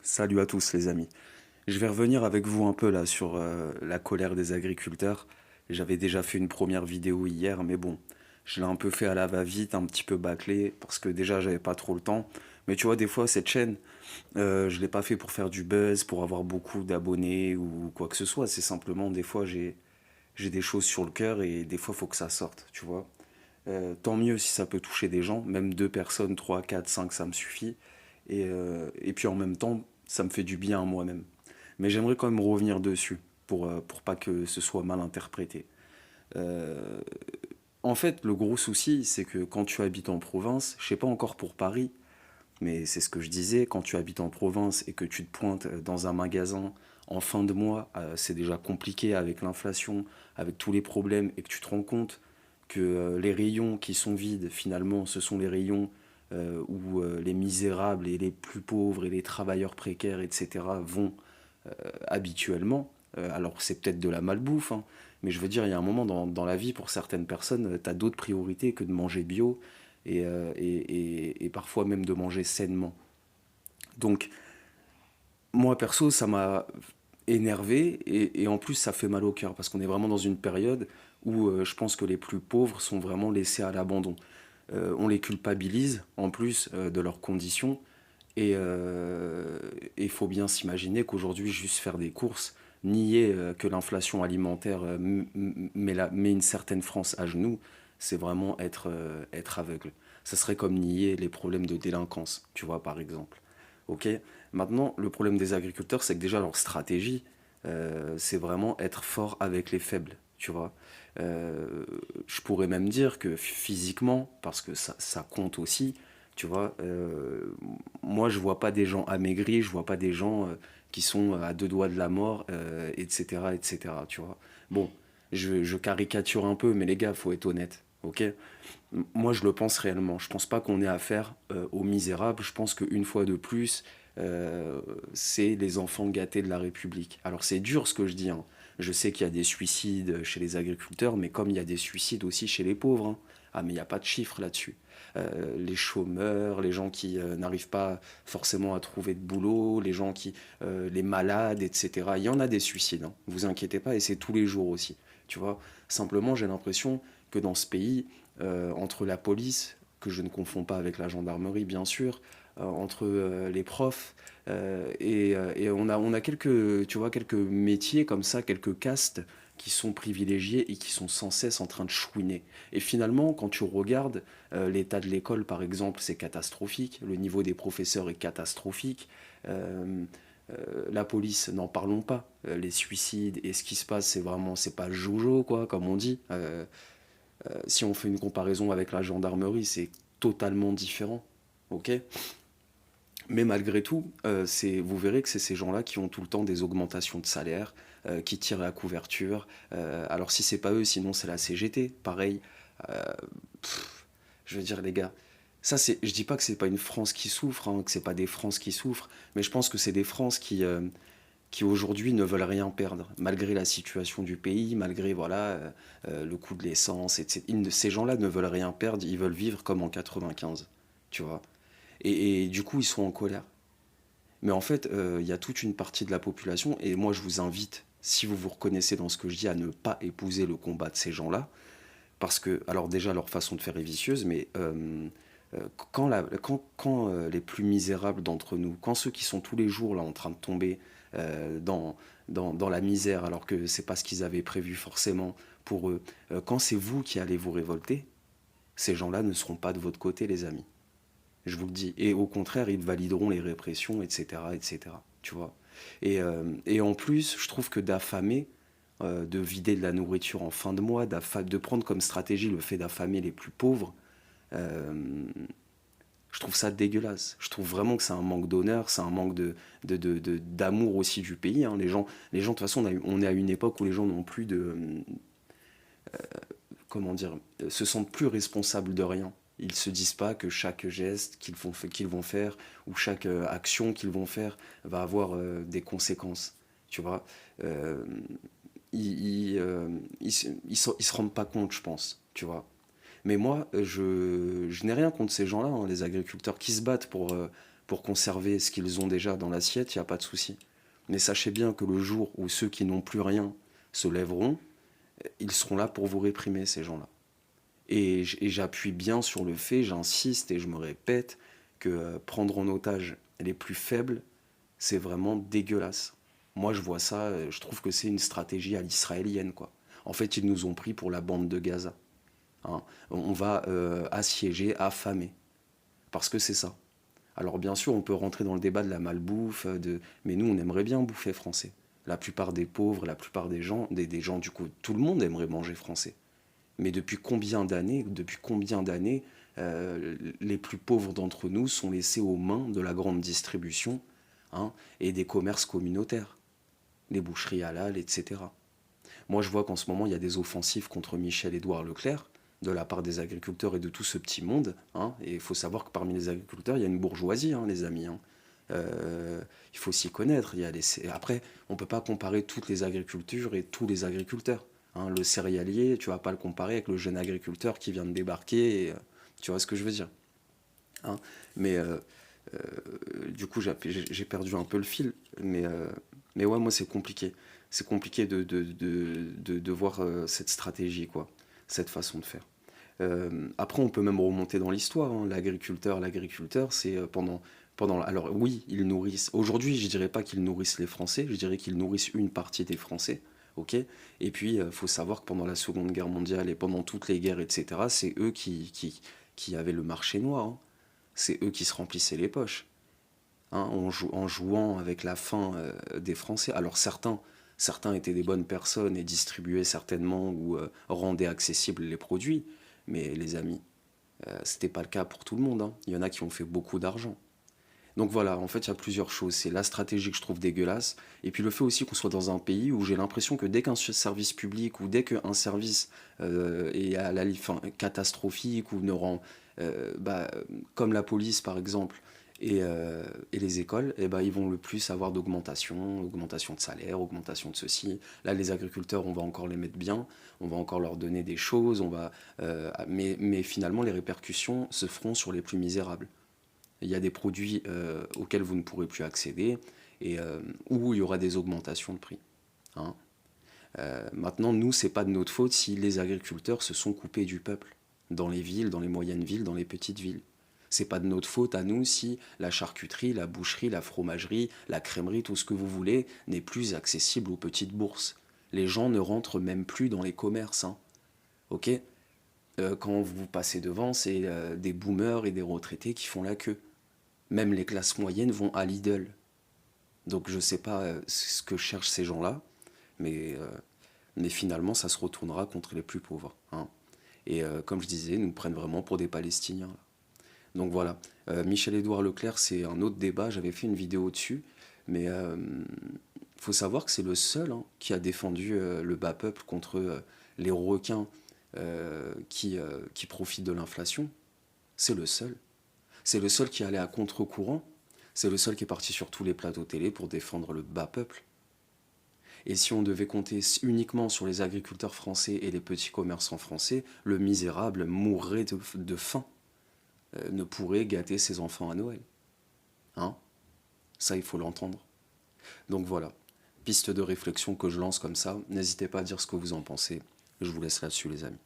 Salut à tous les amis. Je vais revenir avec vous un peu là sur la colère des agriculteurs. J'avais déjà fait une première vidéo hier, mais bon, je l'ai un peu fait à la va-vite, un petit peu bâclé, parce que déjà j'avais pas trop le temps. Mais tu vois, des fois cette chaîne, je l'ai pas fait pour faire du buzz, pour avoir beaucoup d'abonnés ou quoi que ce soit. C'est simplement des fois j'ai des choses sur le cœur et des fois faut que ça sorte, tu vois. Tant mieux si ça peut toucher des gens, même deux personnes, trois, quatre, cinq, ça me suffit. Et puis en même temps, ça me fait du bien à moi-même. Mais j'aimerais quand même revenir dessus pour pas que ce soit mal interprété. Euh, En fait, le gros souci, c'est que quand tu habites en province, je sais pas encore pour Paris, mais c'est ce que je disais, quand tu habites en province et que tu te pointes dans un magasin en fin de mois, c'est déjà compliqué avec l'inflation, avec tous les problèmes, et que tu te rends compte que les rayons qui sont vides, finalement, ce sont les rayons où les misérables et les plus pauvres et les travailleurs précaires, etc., vont habituellement. Alors c'est peut-être de la malbouffe, hein, mais je veux dire, il y a un moment dans la vie, pour certaines personnes, tu as d'autres priorités que de manger bio et parfois même de manger sainement. Donc, moi perso, ça m'a énervé et en plus ça fait mal au cœur parce qu'on est vraiment dans une période où je pense que les plus pauvres sont vraiment laissés à l'abandon. On les culpabilise en plus de leurs conditions et il faut bien s'imaginer qu'aujourd'hui juste faire des courses, nier que l'inflation alimentaire met une certaine France à genoux, c'est vraiment être aveugle. Ça serait comme nier les problèmes de délinquance, tu vois, par exemple. Ok. Maintenant, le problème des agriculteurs, c'est que déjà leur stratégie, c'est vraiment être fort avec les faibles, tu vois. Euh, je pourrais même dire que physiquement, parce que ça compte aussi, tu vois, moi je vois pas des gens amaigris, je vois pas des gens qui sont à deux doigts de la mort, etc., etc., tu vois. Bon, je caricature un peu, mais les gars, faut être honnête, ok. Moi, je le pense réellement. Je pense pas qu'on ait affaire aux misérables. Je pense qu'une fois de plus, c'est les enfants gâtés de la République. Alors, c'est dur ce que je dis, hein. Je sais qu'il y a des suicides chez les agriculteurs, mais comme il y a des suicides aussi chez les pauvres, hein. Ah, mais il n'y a pas de chiffres là-dessus. Les chômeurs, les gens qui n'arrivent pas forcément à trouver de boulot, les malades, etc. Il y en a des suicides, hein. Vous inquiétez pas, et c'est tous les jours aussi. Tu vois, simplement, j'ai l'impression que dans ce pays, entre la police, que je ne confonds pas avec la gendarmerie bien sûr, entre les profs, et on a quelques, tu vois, quelques métiers comme ça, quelques castes qui sont privilégiés et qui sont sans cesse en train de chouiner. Et finalement, quand tu regardes l'état de l'école, par exemple, c'est catastrophique, le niveau des professeurs est catastrophique, euh, la police, n'en parlons pas. Les suicides et ce qui se passe, c'est vraiment, c'est pas jojo, quoi, comme on dit. Si on fait une comparaison avec la gendarmerie, c'est totalement différent. Ok. Mais malgré tout, vous verrez que c'est ces gens-là qui ont tout le temps des augmentations de salaire, qui tirent la couverture. Alors si c'est pas eux, sinon c'est la CGT. Pareil. Euh, je veux dire, les gars, je dis pas que c'est pas une France qui souffre, hein, que c'est pas des France qui souffrent, mais je pense que c'est des France qui aujourd'hui ne veulent rien perdre, malgré la situation du pays, malgré voilà, le coût de l'essence, etc. Ces gens-là ne veulent rien perdre, ils veulent vivre comme en 95, tu vois. Et du coup, ils sont en colère. Mais en fait, il y a toute une partie de la population, et moi je vous invite, si vous vous reconnaissez dans ce que je dis, à ne pas épouser le combat de ces gens-là, parce que, alors déjà, leur façon de faire est vicieuse, mais quand les plus misérables d'entre nous, quand ceux qui sont tous les jours là en train de tomber euh, dans, dans la misère, alors que c'est pas ce qu'ils avaient prévu forcément pour eux, quand c'est vous qui allez vous révolter, ces gens-là ne seront pas de votre côté, les amis. Je vous le dis. Et au contraire, ils valideront les répressions, etc., etc. Tu vois. Et en plus, je trouve que d'affamer, de vider de la nourriture en fin de mois, de prendre comme stratégie le fait d'affamer les plus pauvres, euh, je trouve ça dégueulasse. Je trouve vraiment que c'est un manque d'honneur, c'est un manque d'amour aussi du pays, hein. Les gens, de toute façon, on est à une époque où les gens n'ont plus comment dire, se sentent plus responsables de rien. Ils se disent pas que chaque geste qu'ils vont faire ou chaque action qu'ils vont faire va avoir des conséquences. Tu vois. Euh, ils se rendent pas compte, je pense. Tu vois. Mais moi, je n'ai rien contre ces gens-là, hein, les agriculteurs qui se battent pour conserver ce qu'ils ont déjà dans l'assiette, il n'y a pas de souci. Mais sachez bien que le jour où ceux qui n'ont plus rien se lèveront, ils seront là pour vous réprimer, ces gens-là. Et j'appuie bien sur le fait, j'insiste et je me répète, que prendre en otage les plus faibles, c'est vraiment dégueulasse. Moi, je vois ça, je trouve que c'est une stratégie à l'israélienne, quoi. En fait, ils nous ont pris pour la bande de Gaza, hein. On va assiéger, affamer, parce que c'est ça. Alors bien sûr, on peut rentrer dans le débat de la malbouffe, mais nous, on aimerait bien bouffer français. La plupart des pauvres, la plupart des gens, des gens du coup, tout le monde aimerait manger français. Mais depuis combien d'années, les plus pauvres d'entre nous sont laissés aux mains de la grande distribution, hein, et des commerces communautaires, les boucheries halal, etc. Moi, je vois qu'en ce moment, il y a des offensives contre Michel-Édouard Leclerc de la part des agriculteurs et de tout ce petit monde, hein. Et il faut savoir que parmi les agriculteurs, il y a une bourgeoisie, hein, les amis, hein. Il faut s'y connaître. Après, on ne peut pas comparer toutes les agricultures et tous les agriculteurs, hein. Le céréalier, tu vas pas le comparer avec le jeune agriculteur qui vient de débarquer. Tu vois ce que je veux dire, hein. Mais du coup, j'ai perdu un peu le fil. Mais ouais, moi, c'est compliqué. C'est compliqué de voir cette stratégie, quoi, cette façon de faire. Après, on peut même remonter dans l'histoire, hein. L'agriculteur, c'est alors oui, ils nourrissent. Aujourd'hui, je dirais pas qu'ils nourrissent les Français, je dirais qu'ils nourrissent une partie des Français, ok. Et puis, faut savoir que pendant la Seconde Guerre mondiale et pendant toutes les guerres, etc., c'est eux qui avaient le marché noir, hein. C'est eux qui se remplissaient les poches, hein, en jouant avec la faim des Français. Alors certains étaient des bonnes personnes et distribuaient certainement ou rendaient accessibles les produits, mais les amis, c'était pas le cas pour tout le monde, hein. Il y en a qui ont fait beaucoup d'argent. Donc voilà, en fait, il y a plusieurs choses. C'est la stratégie que je trouve dégueulasse, et puis le fait aussi qu'on soit dans un pays où j'ai l'impression que dès qu'un service public ou dès qu'un service est à la fin, catastrophique ou ne rend, bah, comme la police par exemple, et les écoles, et bah, ils vont le plus avoir augmentation de salaire, augmentation de ceci. Là, les agriculteurs, on va encore les mettre bien, on va encore leur donner des choses, mais finalement, les répercussions se feront sur les plus misérables. Il y a des produits auxquels vous ne pourrez plus accéder et où il y aura des augmentations de prix, hein. Maintenant, nous, c'est pas de notre faute si les agriculteurs se sont coupés du peuple dans les villes, dans les moyennes villes, dans les petites villes. C'est pas de notre faute à nous si la charcuterie, la boucherie, la fromagerie, la crèmerie, tout ce que vous voulez, n'est plus accessible aux petites bourses. Les gens ne rentrent même plus dans les commerces, hein. Ok. Quand vous passez devant, c'est des boomers et des retraités qui font la queue. Même les classes moyennes vont à Lidl. Donc je sais pas ce que cherchent ces gens-là, mais, euh, mais finalement ça se retournera contre les plus pauvres, hein. Et comme je disais, ils nous prennent vraiment pour des Palestiniens, là. Donc voilà. Michel-Édouard Leclerc, c'est un autre débat, j'avais fait une vidéo dessus, mais faut savoir que c'est le seul, hein, qui a défendu le bas peuple contre les requins qui profitent de l'inflation. C'est le seul. C'est le seul qui allait à contre-courant. C'est le seul qui est parti sur tous les plateaux télé pour défendre le bas peuple. Et si on devait compter uniquement sur les agriculteurs français et les petits commerçants français, le misérable mourrait de faim, ne pourrait gâter ses enfants à Noël, hein. Ça, il faut l'entendre. Donc voilà, piste de réflexion que je lance comme ça. N'hésitez pas à dire ce que vous en pensez. Je vous laisse là-dessus, les amis.